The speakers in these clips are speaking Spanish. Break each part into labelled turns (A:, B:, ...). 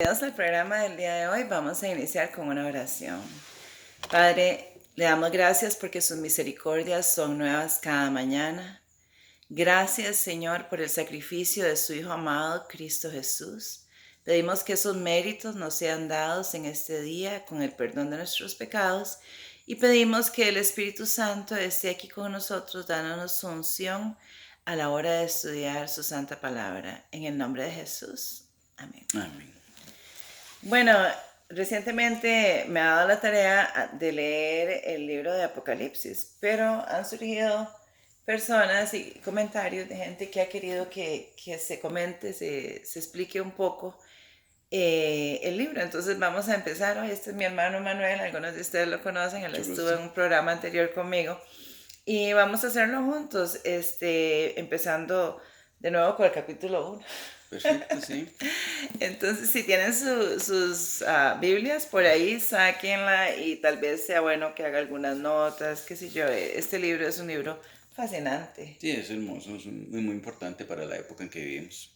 A: Bienvenidos al programa del día de hoy. Vamos a iniciar con una oración. Padre, le damos gracias porque sus misericordias son nuevas cada mañana. Gracias, Señor, por el sacrificio de su Hijo amado, Cristo Jesús. Pedimos que esos méritos nos sean dados en este día con el perdón de nuestros pecados y pedimos que el Espíritu Santo esté aquí con nosotros dándonos su unción a la hora de estudiar su santa palabra. En el nombre de Jesús. Amén.
B: Amén.
A: Bueno, recientemente me ha dado la tarea de leer el libro de Apocalipsis, pero han surgido personas y comentarios de gente que ha querido que se comente, se explique un poco el libro. Entonces vamos a empezar. Hoy este es mi hermano Manuel, algunos de ustedes lo conocen, él estuvo en un programa anterior conmigo y vamos a hacerlo juntos, empezando de nuevo con el capítulo 1.
B: Perfecto, sí.
A: Entonces, si tienen sus Biblias por ahí, sáquenla y tal vez sea bueno que haga algunas notas, qué sé yo. Este libro es un libro fascinante.
B: Sí, es hermoso, es muy importante para la época en que vivimos.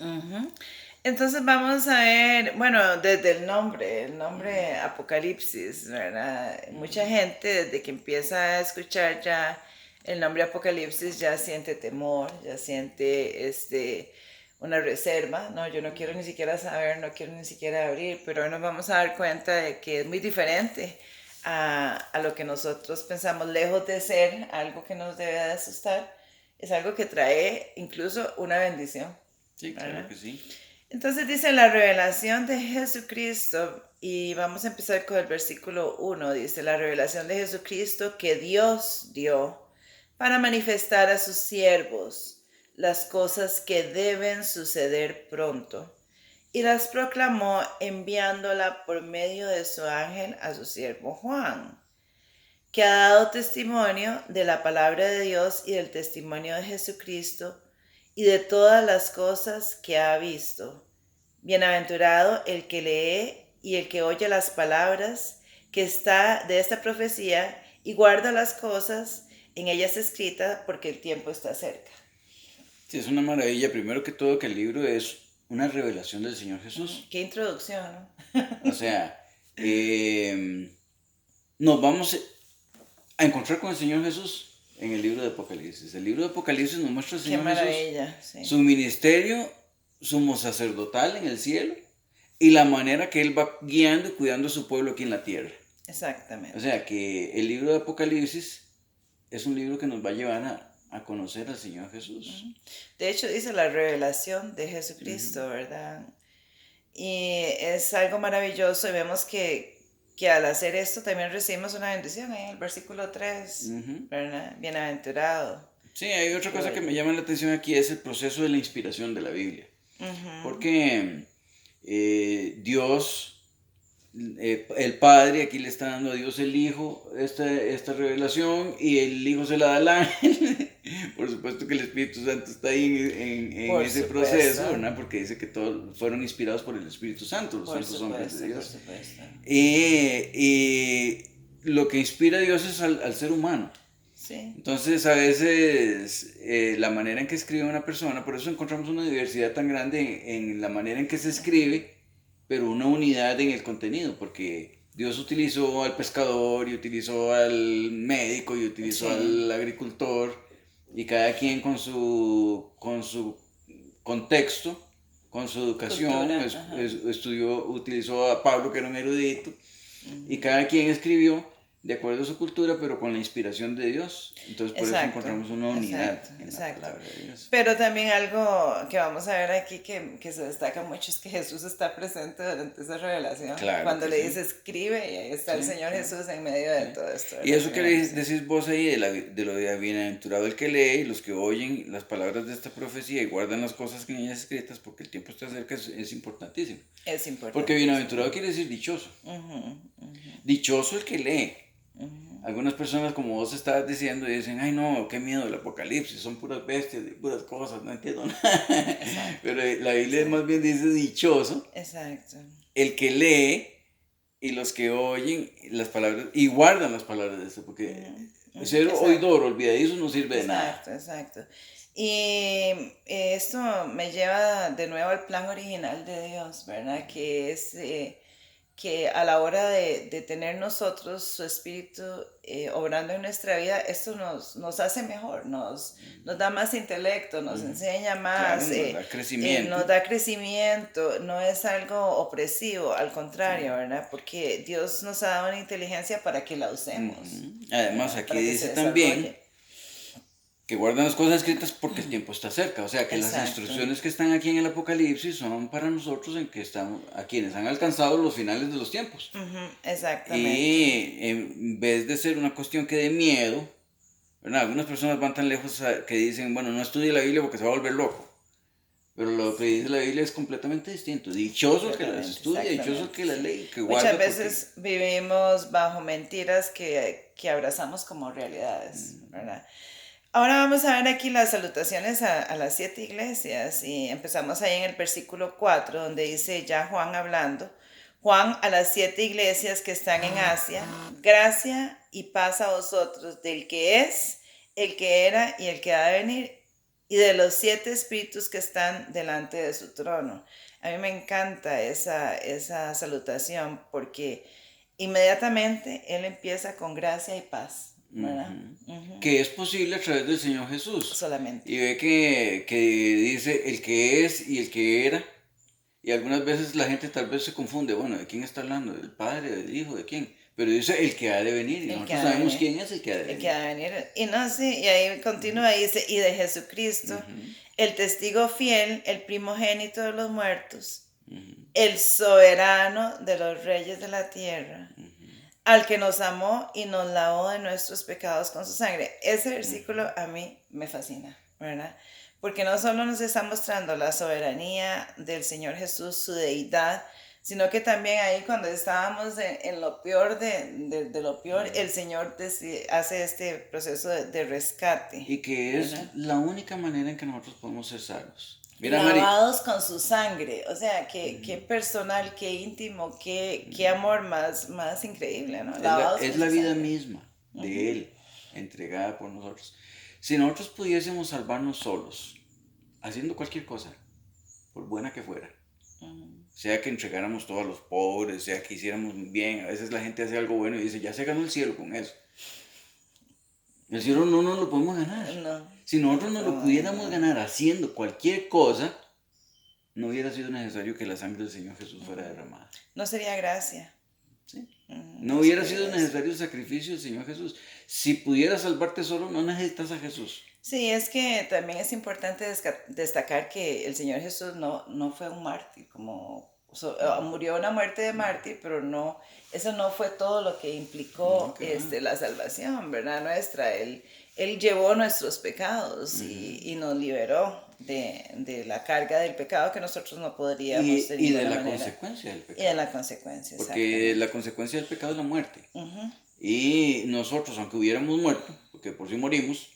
A: Entonces vamos a ver, bueno, desde el nombre Apocalipsis, ¿verdad? Mucha gente desde que empieza a escuchar ya el nombre Apocalipsis ya siente temor, ya siente una reserva, no, yo no quiero ni siquiera saber, no quiero ni siquiera abrir, pero hoy nos vamos a dar cuenta de que es muy diferente a lo que nosotros pensamos, lejos de ser algo que nos debe de asustar, es algo que trae incluso una bendición.
B: Sí, claro
A: ¿Verdad?
B: que sí.
A: Entonces dice la revelación de Jesucristo, y vamos a empezar con el versículo 1, dice la revelación de Jesucristo que Dios dio para manifestar a sus siervos las cosas que deben suceder pronto, y las proclamó enviándola por medio de su ángel a su siervo Juan, que ha dado testimonio de la palabra de Dios y del testimonio de Jesucristo y de todas las cosas que ha visto. Bienaventurado el que lee y el que oye las palabras que está de esta profecía y guarda las cosas en ellas escritas, porque el tiempo está cerca.
B: Sí, es una maravilla. Primero que todo, que el libro es una revelación del Señor Jesús.
A: Qué introducción, ¿no?
B: O sea, nos vamos a encontrar con el Señor Jesús en el libro de Apocalipsis. El libro de Apocalipsis nos muestra al
A: Qué
B: Señor
A: maravilla,
B: Jesús,
A: sí.
B: su ministerio, sumo sacerdotal en el cielo y la manera que Él va guiando y cuidando a su pueblo aquí en la tierra.
A: Exactamente.
B: O sea, que el libro de Apocalipsis es un libro que nos va a llevar a conocer al Señor Jesús.
A: De hecho, dice la revelación de Jesucristo, ¿verdad? Y es algo maravilloso y vemos que al hacer esto también recibimos una bendición en el versículo 3, ¿verdad? Bienaventurado.
B: Sí, hay otra cosa que me llama la atención aquí, es el proceso de la inspiración de la Biblia. Porque Dios, el Padre, aquí le está dando a Dios el Hijo esta revelación, y el Hijo se la da al ángel. Por supuesto que el Espíritu Santo está ahí en ese proceso, ¿verdad? Porque dice que todos fueron inspirados por el Espíritu Santo, los santos hombres de Dios. Y lo que inspira a Dios es al ser humano.
A: Sí.
B: Entonces, a veces la manera en que escribe una persona, por eso encontramos una diversidad tan grande en la manera en que se escribe, pero una unidad en el contenido, porque Dios utilizó al pescador y utilizó al médico y utilizó al agricultor, y cada quien con su contexto, con su educación, utilizó a Pablo, que era un erudito, y cada quien escribió de acuerdo a su cultura, pero con la inspiración de Dios. Entonces, por eso encontramos una unidad en la palabra de Dios.
A: Pero también algo que vamos a ver aquí que se destaca mucho es que Jesús está presente durante esa revelación.
B: Claro,
A: cuando le dice escribe, y ahí está el Señor Jesús en medio de todo esto.
B: Y eso que decís vos ahí de lo de bienaventurado el que lee y los que oyen las palabras de esta profecía y guardan las cosas que en ellas escritas, porque el tiempo está cerca, es importantísimo.
A: Es importante.
B: Porque bienaventurado quiere decir dichoso. Dichoso el que lee. Algunas personas, como vos estabas diciendo, dicen, ay no, qué miedo el apocalipsis, son puras bestias, puras cosas, no entiendo nada. Pero la Biblia más bien dice dichoso.
A: Exacto.
B: El que lee y los que oyen las palabras y guardan las palabras de esto, porque Ser
A: Exacto.
B: oidor, olvidadizo no sirve de nada.
A: Exacto. Y esto me lleva de nuevo al plan original de Dios, ¿verdad? Que es que a la hora de tener nosotros su espíritu obrando en nuestra vida, esto nos hace mejor, nos da más intelecto, nos enseña
B: Claro,
A: más,
B: nos da crecimiento.
A: nos da crecimiento, no es algo opresivo, al contrario, ¿verdad? Porque Dios nos ha dado una inteligencia para que la usemos,
B: Además,
A: ¿verdad?
B: aquí
A: Para que se
B: dice también
A: desarrolle.
B: que guardan las cosas escritas porque el tiempo está cerca. O sea, que las
A: Exacto.
B: instrucciones que están aquí en el Apocalipsis son para nosotros en que estamos, a quienes han alcanzado los finales de los tiempos.
A: Exactamente.
B: Y en vez de ser una cuestión que dé miedo, ¿verdad? Algunas personas van tan lejos que dicen, bueno, no estudie la Biblia porque se va a volver loco. Pero lo que dice la Biblia es completamente distinto. Dichoso el que las estudia, dichoso el que las lee, que guarda.
A: Muchas veces vivimos bajo mentiras que abrazamos como realidades, ¿verdad? Ahora vamos a ver aquí las salutaciones a las 7 iglesias y empezamos ahí en el versículo 4 donde dice ya Juan hablando. Juan a las 7 iglesias que están en Asia, gracia y paz a vosotros del que es, el que era y el que ha de venir y de los 7 espíritus que están delante de su trono. A mí me encanta esa salutación porque inmediatamente él empieza con gracia y paz. ¿Verdad?
B: Que es posible a través del Señor Jesús.
A: Solamente.
B: Y ve que dice el que es y el que era. Y algunas veces la gente tal vez se confunde, bueno, ¿de quién está hablando? ¿Del Padre, del Hijo, de quién? Pero dice el que ha de venir. Y nosotros sabemos quién es el que ha de venir.
A: El que ha de venir. Y no, sí, y ahí continúa, dice, y de Jesucristo, el testigo fiel, el primogénito de los muertos, el soberano de los reyes de la tierra, al que nos amó y nos lavó de nuestros pecados con su sangre. Ese versículo a mí me fascina, ¿verdad? Porque no solo nos está mostrando la soberanía del Señor Jesús, su deidad, sino que también ahí cuando estábamos en lo peor de lo peor, el Señor hace este proceso de rescate.
B: Y que es la única manera en que nosotros podemos ser salvos.
A: Mira, lavados con su sangre, o sea, qué personal, qué íntimo, qué amor más increíble, ¿no?
B: Es la vida misma de Él, entregada por nosotros. Si nosotros pudiésemos salvarnos solos, haciendo cualquier cosa, por buena que fuera, sea que entregáramos todo a los pobres, sea que hiciéramos bien, a veces la gente hace algo bueno y dice, ya se ganó el cielo con eso. El cielo no nos lo podemos ganar.
A: No.
B: Si nosotros nos lo pudiéramos ganar haciendo cualquier cosa, no hubiera sido necesario que la sangre del Señor Jesús fuera derramada.
A: No sería gracia.
B: ¿Sí? No hubiera sido necesario el sacrificio del Señor Jesús. Si pudieras salvarte solo, no necesitas a Jesús.
A: Sí, es que también es importante destacar que el Señor Jesús no fue un mártir, murió una muerte de mártir, pero no, eso no fue todo lo que implicó la salvación, ¿verdad? Nuestra. Él llevó nuestros pecados y nos liberó de la carga del pecado que nosotros no podríamos
B: tener. Y de la consecuencia del pecado.
A: Y de la consecuencia,
B: porque la consecuencia del pecado es la muerte. Y nosotros, aunque hubiéramos muerto, porque por si morimos,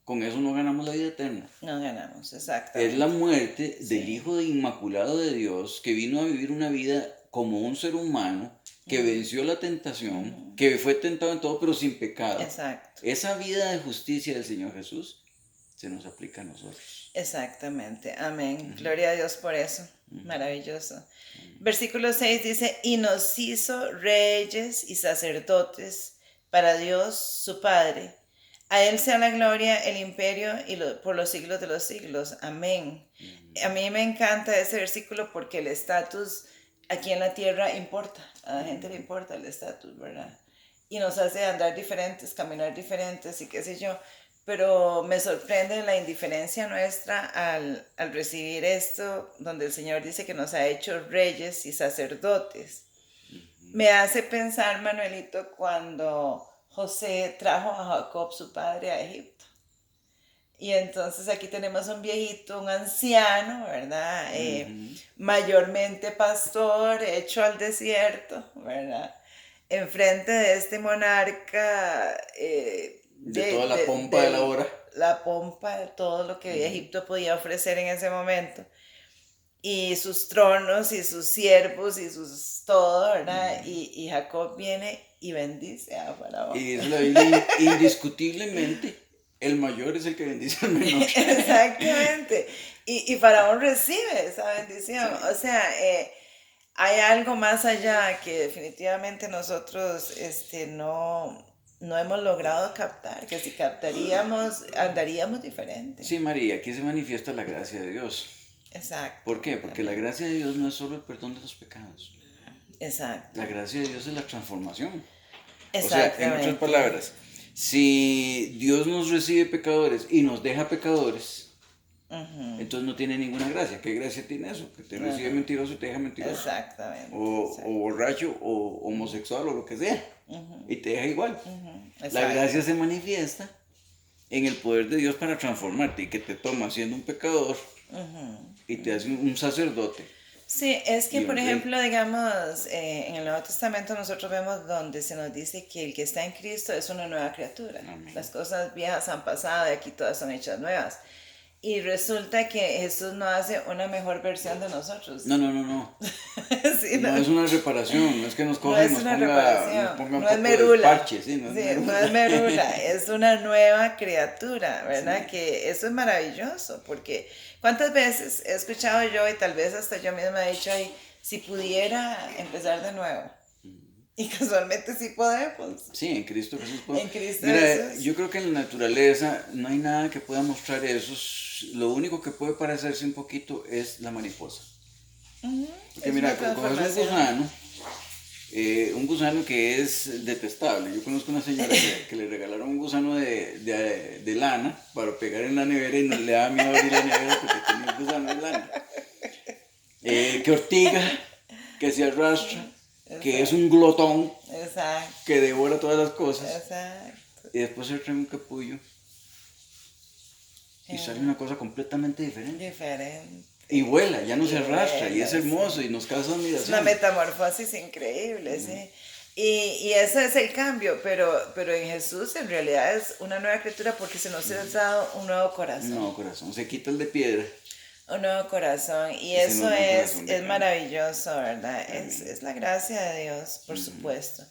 B: con eso no ganamos la vida eterna.
A: No ganamos, exactamente.
B: Es la muerte del Hijo Inmaculado de Dios que vino a vivir una vida como un ser humano, que venció la tentación, que fue tentado en todo pero sin pecado.
A: Exacto.
B: Esa vida de justicia del Señor Jesús se nos aplica a nosotros.
A: Exactamente, amén. Gloria a Dios por eso, maravilloso. Versículo 6 dice, y nos hizo reyes y sacerdotes para Dios su Padre. A Él sea la gloria, el imperio y por los siglos de los siglos. Amén. A mí me encanta ese versículo porque el estatus aquí en la tierra importa. A la gente le importa el estatus, ¿verdad? Y nos hace andar diferentes, caminar diferentes y qué sé yo. Pero me sorprende la indiferencia nuestra al recibir esto, donde el Señor dice que nos ha hecho reyes y sacerdotes. Me hace pensar, Manuelito, cuando José trajo a Jacob, su padre, a Egipto. Y entonces aquí tenemos un viejito, un anciano, ¿verdad? Mayormente pastor, hecho al desierto, ¿verdad? Enfrente de este monarca.
B: De toda la pompa de la hora.
A: La pompa de todo lo que Egipto podía ofrecer en ese momento. y sus tronos y sus siervos y sus todo, ¿verdad? Y Jacob viene y bendice a Faraón.
B: Y dice la Biblia, indiscutiblemente, el mayor es el que bendice al menor.
A: Exactamente. Y Faraón recibe esa bendición.
B: Sí.
A: O sea, hay algo más allá que definitivamente nosotros no hemos logrado captar, que si captaríamos, andaríamos diferente.
B: Sí, María, aquí se manifiesta la gracia de Dios.
A: Exacto.
B: ¿Por qué? Porque la gracia de Dios no es solo el perdón de los pecados.
A: Exacto.
B: La gracia de Dios es la transformación. O sea, en
A: Exactamente.
B: otras palabras, si Dios nos recibe pecadores y nos deja pecadores, entonces no tiene ninguna gracia. ¿Qué gracia tiene eso? Que te recibe mentiroso y te deja mentiroso.
A: Exactamente.
B: O borracho o homosexual o lo que sea. Y te deja igual. La
A: Exacto.
B: gracia se manifiesta en el poder de Dios para transformarte y que te toma siendo un pecador y te hace un sacerdote.
A: Sí, es que
B: Y
A: por
B: un rey.
A: ejemplo, digamos, en el Nuevo Testamento nosotros vemos donde se nos dice que el que está en Cristo es una nueva criatura.
B: Amén.
A: Las cosas viejas han pasado y aquí todas son hechas nuevas. Y resulta que Jesús no hace una mejor versión de nosotros.
B: No, no, no, no.
A: Sí,
B: No es una reparación, no es que nos
A: no
B: coja y
A: es
B: nos
A: una
B: ponga
A: reparación,
B: un
A: no es
B: poco de
A: merula.
B: parche, sí, no es
A: Sí,
B: merula.
A: no es merula, es una nueva criatura, ¿verdad?
B: Sí.
A: Que eso es maravilloso, porque ¿cuántas veces he escuchado yo y tal vez hasta yo misma he dicho, ay, si pudiera empezar de nuevo? Y casualmente sí podemos.
B: Sí, en Cristo Jesús.
A: En Cristo
B: Mira,
A: Jesús.
B: yo creo que en la naturaleza no hay nada que pueda mostrar eso. Lo único que puede parecerse un poquito es la mariposa. Porque
A: Es
B: mira,
A: una
B: coges
A: transformación.
B: un gusano que es detestable. Yo conozco una señora que le regalaron un gusano de lana para pegar en la nevera y no le daba miedo abrir la nevera porque tenía un gusano de lana. Que ortiga, que se arrastra, que es un glotón,
A: Exacto.
B: que devora todas las cosas.
A: Exacto.
B: Y después se trae un capullo y sale una cosa completamente diferente.
A: Diferente.
B: Y vuela, ya no se
A: Y
B: arrastra, y
A: vuela,
B: es hermoso,
A: sí.
B: y nos causa
A: Es
B: admiración.
A: una metamorfosis increíble, sí. Y ese es el cambio, pero en Jesús en realidad es una nueva criatura porque se nos ha dado un nuevo corazón.
B: No, corazón, se quita el de piedra.
A: Un nuevo corazón. Y
B: se
A: eso
B: nos da un
A: es
B: corazón de carne.
A: maravilloso, ¿verdad?
B: Amén.
A: Es la gracia de Dios, por supuesto.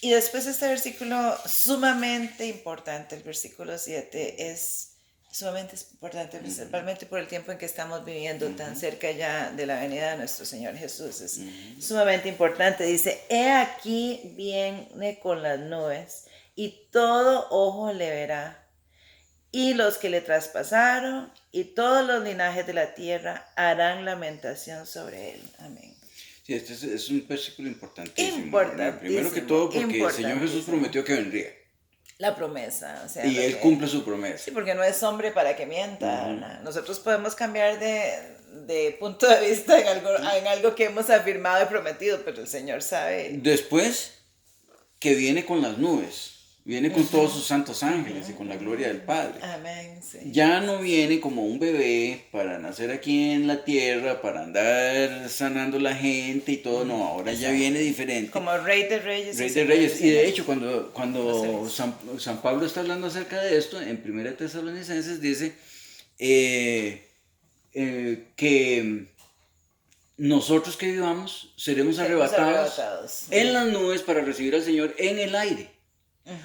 A: Y después este versículo sumamente importante, el versículo 7, es sumamente importante, principalmente por el tiempo en que estamos viviendo, tan cerca ya de la venida de nuestro Señor Jesús. Es sumamente importante. Dice, he aquí viene con las nubes y todo ojo le verá. Y los que le traspasaron y todos los linajes de la tierra harán lamentación sobre él. Amén.
B: Sí, este es un versículo importantísimo.
A: Importantísimo,
B: Primero que todo porque el Señor Jesús prometió que vendría.
A: La promesa, o sea,
B: Y Él cumple su promesa.
A: Sí, porque no es hombre para que mienta. Nosotros podemos cambiar de punto de vista en algo que hemos afirmado y prometido, pero el Señor sabe.
B: Después, que viene con las nubes, viene con todos sus santos ángeles y con la gloria del Padre.
A: Amén, sí.
B: Ya no viene como un bebé para nacer aquí en la tierra, para andar sanando la gente y todo, no, ahora ya viene diferente.
A: Como Rey de Reyes.
B: Rey de Reyes. Y de hecho, cuando San Pablo está hablando acerca de esto, en 1 Tesalonicenses dice que nosotros que vivamos seremos arrebatados en las nubes para recibir al Señor en el aire.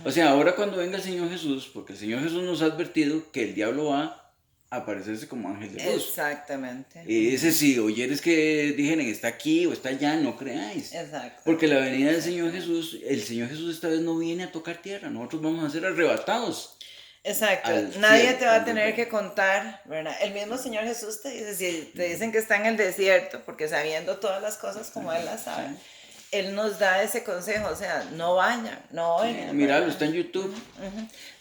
B: O sea, ahora cuando venga el Señor Jesús, porque el Señor Jesús nos ha advertido que el diablo va a aparecerse como ángel de luz.
A: Exactamente.
B: Y dice, si oyeres que dijeron está aquí o está allá, no creáis.
A: Exacto.
B: Porque la venida del Señor Jesús, el Señor Jesús esta vez no viene a tocar tierra, nosotros vamos a ser arrebatados.
A: Exacto,
B: al
A: nadie
B: cielo,
A: te va a
B: al
A: tener
B: cielo.
A: que contar, ¿verdad? El mismo Señor Jesús te dice, si te dicen que está en el desierto, porque sabiendo todas las cosas como Él las sabe, Él nos da ese consejo, o sea, no vayan, no oigan.
B: Míralo,
A: ¿verdad?
B: está en YouTube.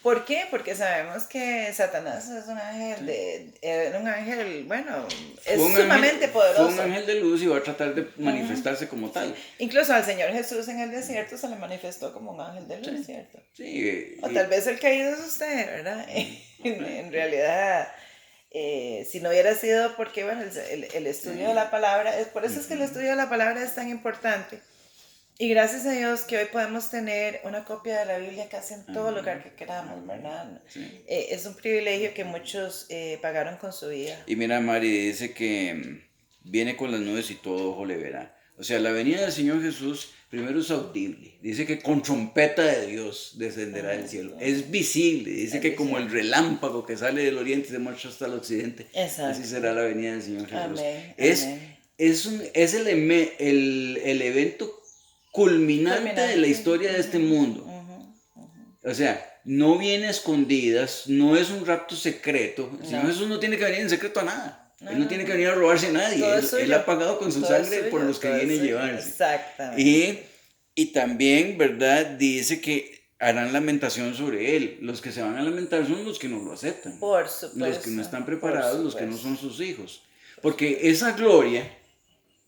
A: ¿Por qué? Porque sabemos que Satanás es un ángel un ángel, bueno, es
B: Fue un
A: sumamente
B: ángel-
A: poderoso.
B: Fue un ángel de luz y va a tratar de manifestarse como tal.
A: Incluso al Señor Jesús en el desierto se le manifestó como un ángel de luz, ¿cierto?
B: Sí,
A: O tal vez el caído es usted, ¿verdad? En realidad, si no hubiera sido porque, bueno, el estudio de la palabra, por eso es que el estudio de la palabra es tan importante. Y gracias a Dios que hoy podemos tener una copia de la Biblia casi en todo lugar que queramos, ¿verdad?
B: Sí.
A: Es un privilegio que muchos pagaron con su vida.
B: Y mira, Mari dice viene con las nubes y todo ojo le verá. O sea, la venida del Señor Jesús primero es audible. Dice que con trompeta de Dios descenderá del cielo. Es visible. Dice que como el relámpago que sale del oriente y se marcha hasta el occidente.
A: Exacto.
B: Así será la venida del Señor Jesús.
A: Amén,
B: Es,
A: amén.
B: es el evento culminante de la historia de este mundo. O sea, no viene a escondidas, no es un rapto secreto. El Señor Jesús no tiene que venir en secreto a nada. Él no tiene que venir a robarse a nadie. Él ha pagado con su sangre por los que viene a llevarse.
A: Exactamente.
B: Y también, ¿verdad? Dice que harán lamentación sobre él. Los que se van a lamentar son los que no lo aceptan.
A: Por supuesto.
B: Los que no están preparados, los que no son sus hijos. Porque esa gloria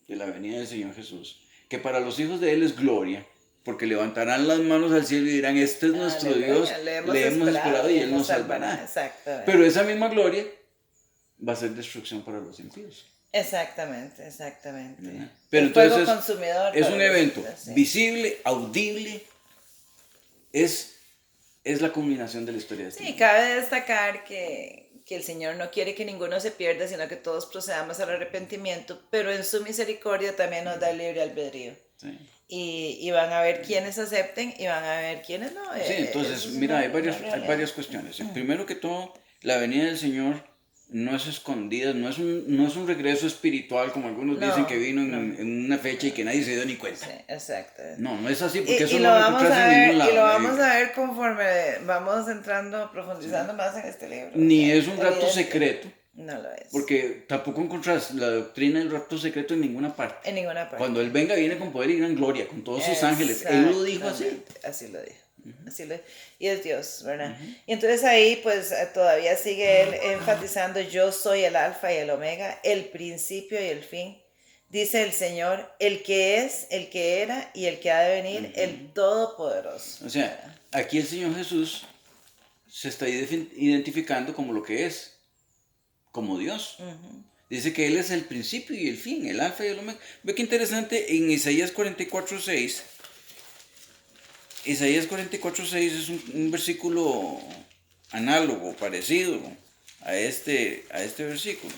B: de la venida del Señor Jesús, que para los hijos de él es gloria, porque levantarán las manos al cielo y dirán, este es nuestro Dios, le hemos esperado y él nos salvará. Pero esa misma gloria va a ser destrucción para los impíos.
A: Exactamente.
B: Pero
A: el fuego
B: entonces
A: consumidor
B: es un evento visible, audible, es la culminación de la historia de este mundo.
A: Cabe destacar que el Señor no quiere que ninguno se pierda, sino que todos procedamos al arrepentimiento, pero en su misericordia también nos da libre albedrío.
B: Sí.
A: Y van a ver quienes acepten y van a ver quienes no.
B: Sí, entonces, mira, hay varias cuestiones. Primero que todo, la venida del Señor no es escondida, no es un regreso espiritual como algunos dicen que vino en una fecha y que nadie se dio ni cuenta.
A: Sí, exacto.
B: No es así, porque eso
A: y
B: no lo encontrás en ningún lado.
A: Y lo vamos a ver conforme vamos entrando, profundizando más en este libro.
B: Ni es un rapto secreto.
A: No lo es.
B: Porque tampoco encontrás la doctrina del rapto secreto en ninguna parte.
A: En ninguna parte.
B: Cuando Él venga, viene con poder y gran gloria, con todos sus ángeles. Él lo dijo así.
A: Así lo dijo. Y es Dios, ¿verdad? Y entonces ahí pues todavía sigue él enfatizando: yo soy el alfa y el omega, el principio y el fin, dice el Señor, el que es, el que era y el que ha de venir, el todopoderoso.
B: O sea, aquí el Señor Jesús se está identificando como lo que es, como Dios. Dice que Él es el principio y el fin, el alfa y el omega. Ve qué interesante, en Isaías 44:6. Isaías 44:6 es un versículo análogo, parecido a este versículo.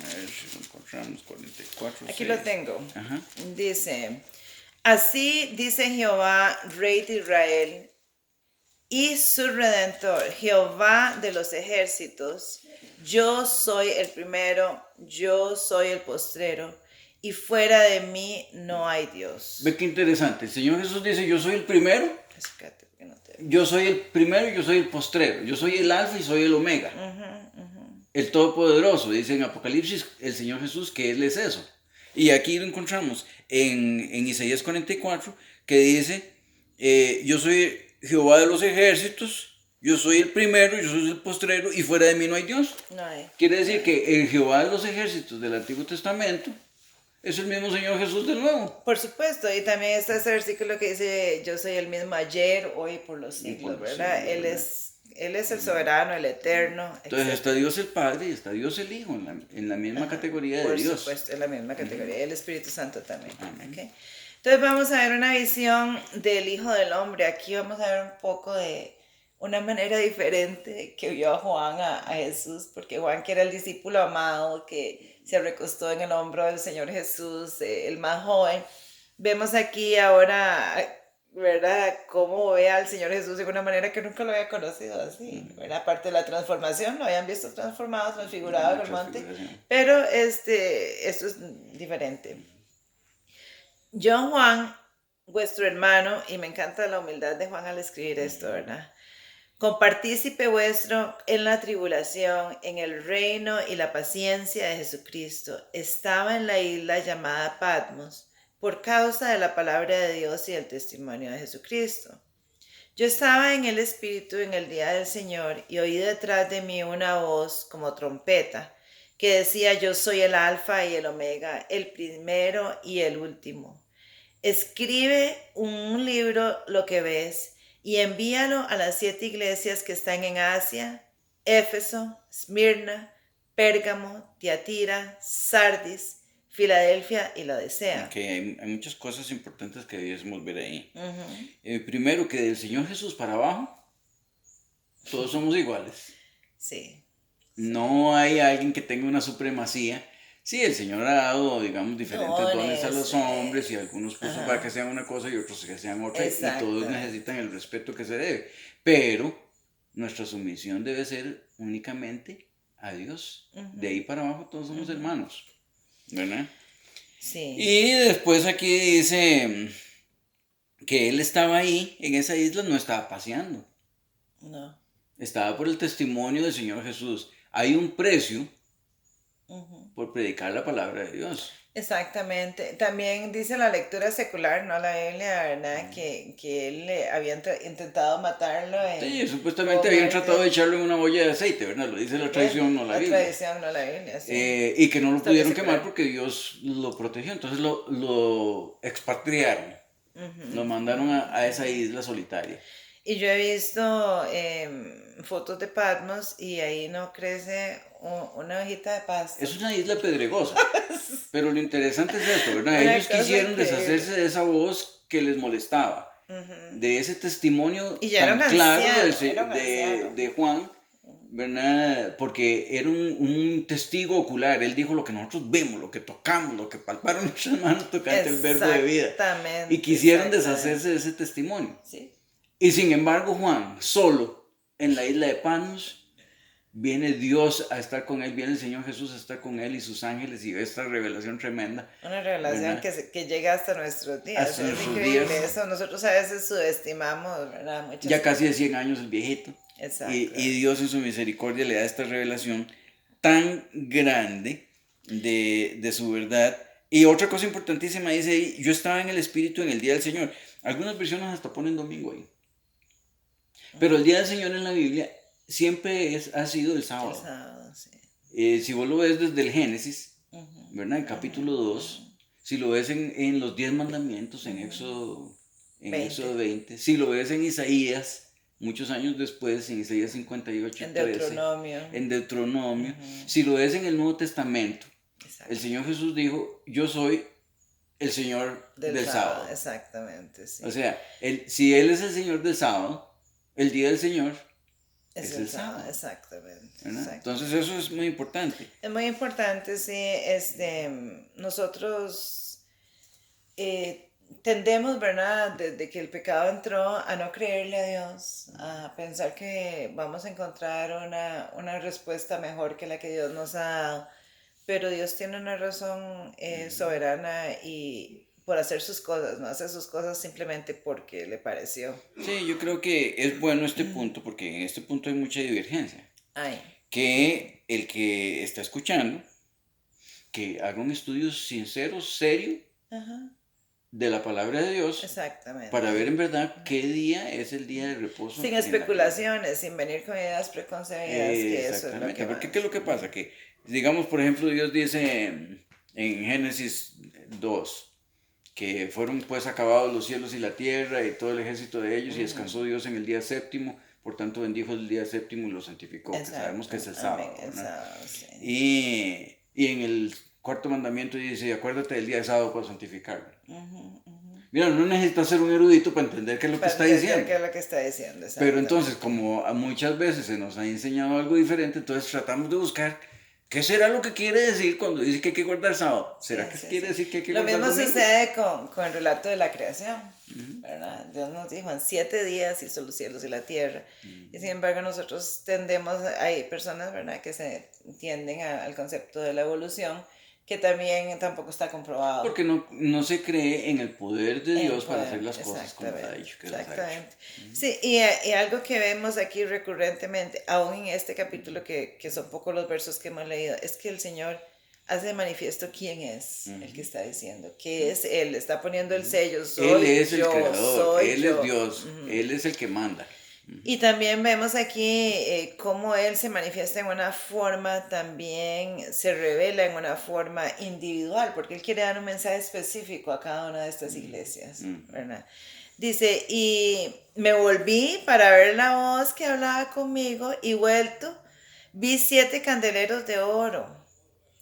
B: A ver si lo encontramos, 44:6.
A: Aquí lo tengo.
B: Ajá.
A: Dice: así dice Jehová, Rey de Israel, y su Redentor, Jehová de los ejércitos: yo soy el primero, yo soy el postrero, y fuera de mí no hay Dios.
B: Ve qué interesante. El Señor Jesús dice: yo soy el primero, yo soy el primero y yo soy el postrero, yo soy el alfa y soy el omega. El todopoderoso, dice en Apocalipsis el Señor Jesús que Él es eso. Y aquí lo encontramos en Isaías 44, que dice: yo soy Jehová de los ejércitos, yo soy el primero, yo soy el postrero, y fuera de mí no hay Dios.
A: No hay.
B: Quiere decir que el Jehová de los ejércitos del Antiguo Testamento es el mismo Señor Jesús del Nuevo.
A: Por supuesto, y también está ese versículo que dice: yo soy el mismo ayer, hoy, por los siglos, ¿verdad? Él es el soberano, el eterno.
B: Entonces está Dios el Padre y está Dios el Hijo en la misma categoría de Dios.
A: Por supuesto, en la misma categoría. El Espíritu Santo también. ¿Okay? Entonces vamos a ver una visión del Hijo del Hombre. Aquí vamos a ver un poco de una manera diferente que vio a Juan a Jesús, porque Juan, que era el discípulo amado, que se recostó en el hombro del Señor Jesús, el más joven. Vemos aquí ahora, ¿verdad?, cómo ve al Señor Jesús de una manera que nunca lo había conocido así, ¿verdad? Aparte de la transformación, lo habían visto transformado, transfigurado en el monte, pero esto es diferente. Yo, Juan, vuestro hermano, y me encanta la humildad de Juan al escribir esto, ¿verdad?, compartícipe vuestro en la tribulación, en el reino y la paciencia de Jesucristo, estaba en la isla llamada Patmos por causa de la palabra de Dios y el testimonio de Jesucristo. Yo estaba en el Espíritu en el día del Señor y oí detrás de mí una voz como trompeta que decía: yo soy el Alfa y el Omega, el primero y el último. Escribe un libro lo que ves y envíalo a las 7 iglesias que están en Asia: Éfeso, Esmirna, Pérgamo, Tiatira, Sardis, Filadelfia y Laodicea.
B: Okay, hay muchas cosas importantes que debemos ver ahí. Primero, que del Señor Jesús para abajo, todos somos iguales.
A: Sí.
B: No hay alguien que tenga una supremacía. Sí, el Señor ha dado, digamos, diferentes dones a los hombres y algunos puso para que sean una cosa y otros que sean otra y todos necesitan el respeto que se debe. Pero nuestra sumisión debe ser únicamente a Dios. De ahí para abajo todos somos hermanos, ¿verdad?
A: Sí.
B: Y después aquí dice que él estaba ahí, en esa isla, no estaba paseando.
A: No.
B: Estaba por el testimonio del Señor Jesús. Hay un precio por predicar la palabra de Dios.
A: Exactamente. También dice la lectura secular, no la Biblia, ¿verdad? Que él había intentado matarlo.
B: Sí, supuestamente habían tratado de echarlo en una olla de aceite, ¿verdad? Lo dice la tradición, no la Biblia.
A: La tradición, no la Biblia, sí.
B: Y que no lo pudieron quemar porque Dios lo protegió. Entonces lo expatriaron. Lo mandaron a esa isla solitaria.
A: Y yo he visto fotos de Patmos y ahí no crece una hojita de pasto.
B: Es una isla pedregosa. Pero lo interesante es esto, ¿verdad? Ellos quisieron deshacerse de esa voz que les molestaba. De ese testimonio tan claro de Juan, ¿verdad? Porque era un testigo ocular. Él dijo lo que nosotros vemos, lo que tocamos, lo que palparon nuestras manos tocante el verbo de vida.
A: Exactamente.
B: Y quisieron deshacerse de ese testimonio.
A: Sí.
B: Y sin embargo, Juan, solo en la isla de Patmos, viene Dios a estar con él, viene el Señor Jesús a estar con él y sus ángeles y ve esta revelación tremenda.
A: Una revelación que llega hasta nuestros días.
B: Hasta nuestros
A: increíble
B: días.
A: Eso. Nosotros a veces subestimamos, ¿verdad?
B: Ya casi de 100 años el viejito.
A: Exacto.
B: Y Dios en su misericordia le da esta revelación tan grande de su verdad. Y otra cosa importantísima dice ahí, yo estaba en el Espíritu en el día del Señor. Algunas versiones hasta ponen domingo ahí. Pero el día del Señor en la Biblia siempre ha sido el sábado.
A: El sábado, sí.
B: Si vos lo ves desde el Génesis, ¿verdad? En capítulo 2, si lo ves en los 10 mandamientos, en Éxodo 20, si lo ves en Isaías, muchos años después, en Isaías 58,
A: en Deuteronomio.
B: En Deuteronomio, si lo ves en el Nuevo Testamento, el Señor Jesús dijo, yo soy el Señor del sábado.
A: Exactamente, sí.
B: O sea, si Él es el Señor del sábado, el día del Señor es el sábado.
A: Exactamente.
B: Entonces eso es muy importante.
A: Es muy importante, sí. Nosotros tendemos, ¿verdad? Desde que el pecado entró a no creerle a Dios, a pensar que vamos a encontrar una respuesta mejor que la que Dios nos ha dado. Pero Dios tiene una razón soberana y por hacer sus cosas, no hace sus cosas simplemente porque le pareció.
B: Sí, yo creo que es bueno este punto porque en este punto hay mucha divergencia.
A: Ay.
B: Que el que está escuchando, que haga un estudio sincero, serio, de la palabra de Dios.
A: Exactamente.
B: Para ver en verdad qué día es el día de reposo.
A: Sin especulaciones, sin venir con ideas preconcebidas. Que
B: exactamente,
A: eso es
B: porque ¿qué es lo que pasa? Que, digamos, por ejemplo, Dios dice en Génesis 2, que fueron pues acabados los cielos y la tierra y todo el ejército de ellos y descansó Dios en el día séptimo, por tanto bendijo el día séptimo y lo santificó, que sabemos que es el sábado.
A: Sí.
B: Y en el cuarto mandamiento dice, acuérdate del día de sábado para santificarlo. Mira, no necesitas ser un erudito para entender qué es lo que está diciendo.
A: Qué es lo que está diciendo.
B: Pero entonces, como muchas veces se nos ha enseñado algo diferente, entonces tratamos de buscar ¿qué será lo que quiere decir cuando dice que hay que guardar sábado? ¿Será que quiere decir que hay que guardar domingo?
A: Lo mismo sucede con el relato de la creación, ¿verdad? Dios nos dijo, en 7 días hizo los cielos y la tierra. Y sin embargo nosotros hay personas, ¿verdad?, que se tienden al concepto de la evolución, que también tampoco está comprobado.
B: Porque no se cree en el poder de Dios para hacer las cosas como ha dicho.
A: Exactamente. Sí, y algo que vemos aquí recurrentemente, aún en este capítulo, que son pocos los versos que hemos leído, es que el Señor hace de manifiesto quién es el que está diciendo, que es Él, está poniendo el sello,
B: Él es el creador, Él es Dios, Él es el que manda.
A: Y también vemos aquí cómo Él se manifiesta en una forma, también se revela en una forma individual, porque Él quiere dar un mensaje específico a cada una de estas iglesias, ¿verdad? Dice, y me volví para ver la voz que hablaba conmigo y vuelto, vi 7 candeleros de oro,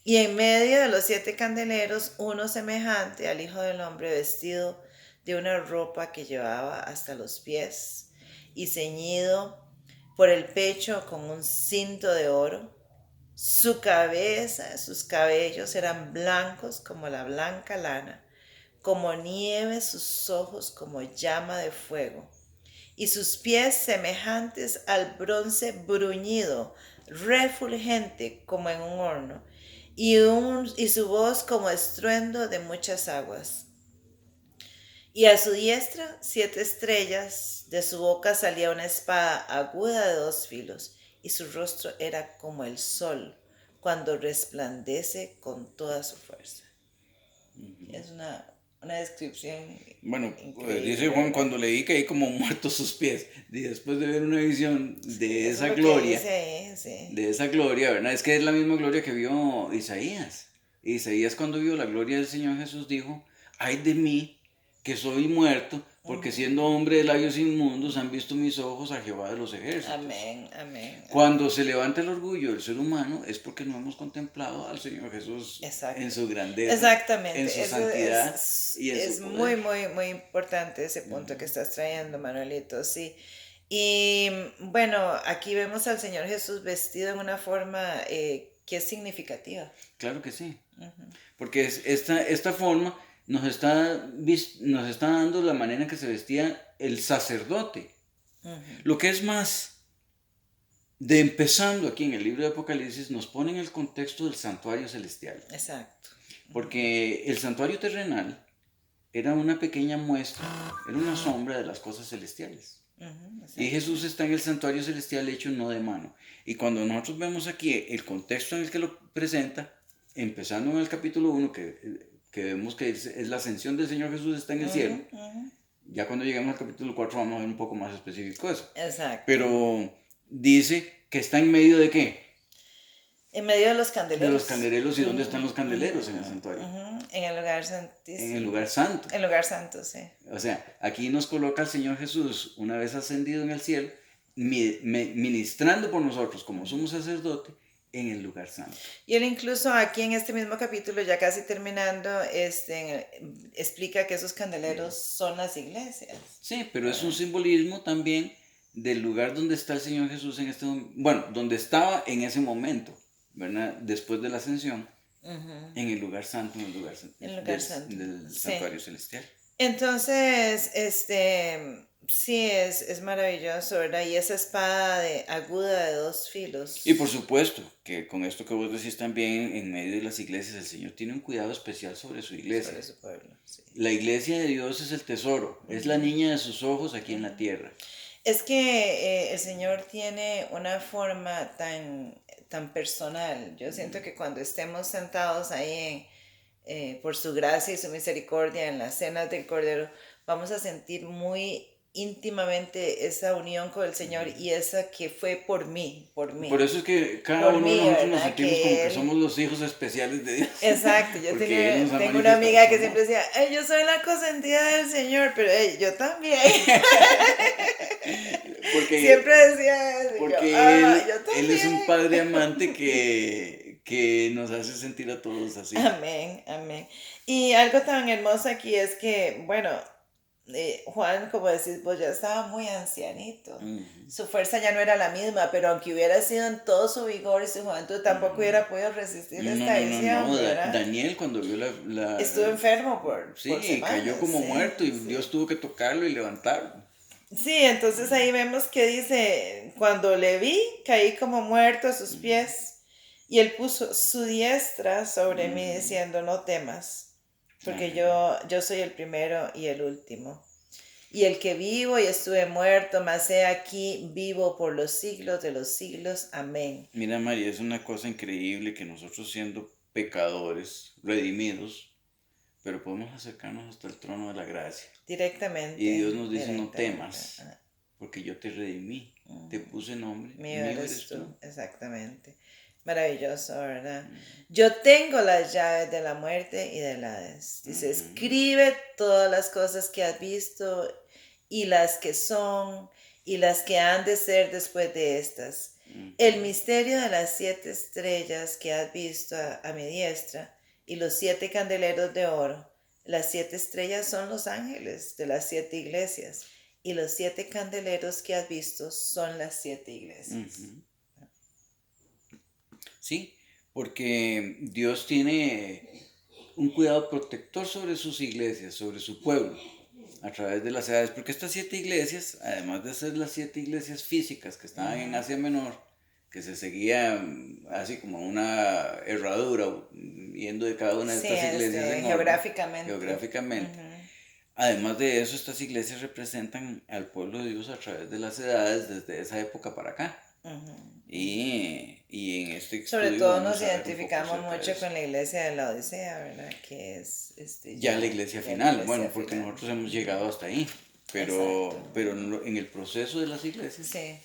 A: y en medio de los 7 candeleros uno semejante al Hijo del Hombre vestido de una ropa que llevaba hasta los pies y ceñido por el pecho con un cinto de oro, Su cabeza, sus cabellos eran blancos como la blanca lana, como nieve sus ojos como llama de fuego, y sus pies semejantes al bronce bruñido, refulgente como en un horno, y su voz como estruendo de muchas aguas. Y a su diestra 7 estrellas, de su boca salía una espada aguda de 2 filos, y su rostro era como el sol cuando resplandece con toda su fuerza. Es una descripción
B: Bueno, dice
A: increíble,
B: Juan,
A: ¿verdad?
B: cuando leí caí como muerto a sus pies. Y después de ver una visión de
A: Eso es
B: esa
A: lo que
B: gloria,
A: dice ahí, sí.
B: ¿verdad? Es que es la misma gloria que vio Isaías. Isaías cuando vio la gloria del Señor Jesús dijo, ay de mí, que soy muerto, porque siendo hombre de labios inmundos han visto mis ojos a Jehová de los ejércitos.
A: Amén, amén.
B: Cuando se levanta el orgullo del ser humano es porque no hemos contemplado al Señor Jesús
A: Exacto.
B: en su grandeza,
A: Exactamente.
B: en su
A: Eso
B: santidad y en
A: es
B: su
A: muy,
B: poder.
A: muy, muy importante ese punto que estás trayendo, Manuelito, sí. Y bueno, aquí vemos al Señor Jesús vestido en una forma que es significativa.
B: Claro que sí, porque esta forma nos está dando la manera en que se vestía el sacerdote. Lo que es más, de empezando aquí en el libro de Apocalipsis, nos pone en el contexto del santuario celestial.
A: Exacto.
B: Porque el santuario terrenal era una pequeña muestra, era una sombra de las cosas celestiales. Y Jesús está en el santuario celestial hecho no de mano. Y cuando nosotros vemos aquí el contexto en el que lo presenta, empezando en el capítulo 1, que vemos que es la ascensión del Señor Jesús está en el cielo, ya cuando lleguemos al capítulo 4 vamos a ver un poco más específico eso.
A: Exacto.
B: Pero dice que está en medio de ¿qué?
A: En medio de los candeleros.
B: De los candeleros. ¿Y dónde están los candeleros en el santuario?
A: En el lugar santísimo.
B: En el lugar santo.
A: En el lugar santo, sí.
B: O sea, aquí nos coloca el Señor Jesús, una vez ascendido en el cielo, ministrando por nosotros como somos sacerdote en el lugar santo.
A: Y él incluso aquí en este mismo capítulo, ya casi terminando, explica que esos candeleros son las iglesias.
B: Sí, pero es un simbolismo también del lugar donde está el Señor Jesús en este momento, bueno, donde estaba en ese momento, ¿verdad? Después de la ascensión, en el lugar santo, en el lugar santo. Del santuario celestial.
A: Entonces, sí, es maravilloso, ¿verdad? Y esa espada aguda de 2 filos.
B: Y por supuesto, que con esto que vos decís también, en medio de las iglesias, el Señor tiene un cuidado especial sobre su iglesia.
A: Sobre su pueblo, sí.
B: La iglesia de Dios es el tesoro, es la niña de sus ojos aquí en la tierra.
A: Es que el Señor tiene una forma tan personal. Yo siento que cuando estemos sentados ahí por su gracia y su misericordia en las cenas del Cordero, vamos a sentir muy íntimamente esa unión con el Señor y esa que fue por mí.
B: Por eso es que cada uno de nosotros nos sentimos como que somos los hijos especiales de Dios.
A: Exacto, yo tengo una amiga que siempre decía, yo soy la consentida del Señor, pero yo también.
B: Porque,
A: siempre decía eso.
B: Porque
A: yo
B: él es un padre amante que nos hace sentir a todos así.
A: Amén, amén. Y algo tan hermoso aquí es que, bueno, Juan, como decís vos, ya estaba muy ancianito. Su fuerza ya no era la misma, pero aunque hubiera sido en todo su vigor y su juventud, tampoco hubiera podido resistir esta visión.
B: No. Daniel cuando vio la...
A: Estuvo enfermo por semanas,
B: cayó como muerto y Dios tuvo que tocarlo y levantarlo.
A: Sí, entonces ahí vemos que dice, cuando le vi, caí como muerto a sus pies y él puso su diestra sobre mí diciendo, no temas, porque yo soy el primero y el último. Y el que vivo y estuve muerto, mas he aquí vivo por los siglos de los siglos. Amén.
B: Mira, María, es una cosa increíble que nosotros siendo pecadores, redimidos, pero podemos acercarnos hasta el trono de la gracia.
A: Directamente.
B: Y Dios nos dice, no temas, porque yo te redimí, te puse nombre, mío eres tú.
A: Exactamente. Maravilloso, ¿verdad? Yo tengo las llaves de la muerte y del Hades. Dice, escribe todas las cosas que has visto y las que son y las que han de ser después de estas. El misterio de las 7 estrellas que has visto a mi diestra y los 7 candeleros de oro. Las 7 estrellas son los ángeles de las 7 iglesias y los 7 candeleros que has visto son las 7 iglesias.
B: ¿sí? Porque Dios tiene un cuidado protector sobre sus iglesias, sobre su pueblo, a través de las edades, porque estas 7 iglesias, además de ser las 7 iglesias físicas que estaban en Asia Menor, que se seguían así como una herradura, yendo de cada una de
A: Sí,
B: estas iglesias en orden, geográficamente. Además de eso, estas iglesias representan al pueblo de Dios a través de las edades desde esa época para acá. Y en este
A: Sobre
B: estudio
A: todo
B: vamos
A: nos
B: a ver un poco
A: identificamos
B: acerca de
A: mucho
B: eso.
A: con la iglesia de la Odisea, ¿verdad? Que es
B: Ya la iglesia
A: ya la
B: final,
A: iglesia
B: bueno, porque
A: final.
B: nosotros hemos llegado hasta ahí,
A: Exacto.
B: pero en el proceso de las iglesias
A: Sí.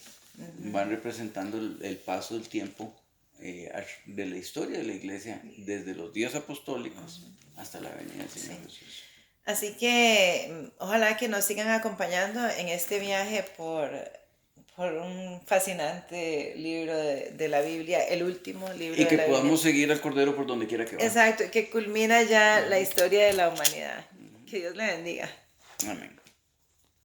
B: van representando el paso del tiempo de la historia de la iglesia, desde los días apostólicos hasta la venida del Señor
A: Sí.
B: Jesús.
A: Así que ojalá que nos sigan acompañando en este viaje por un fascinante libro de la Biblia, el último libro
B: Y
A: de
B: que
A: la Biblia.
B: podamos seguir al Cordero por donde quiera que va.
A: Exacto, que culmina ya la historia de la humanidad. Que Dios le bendiga.
B: Amén.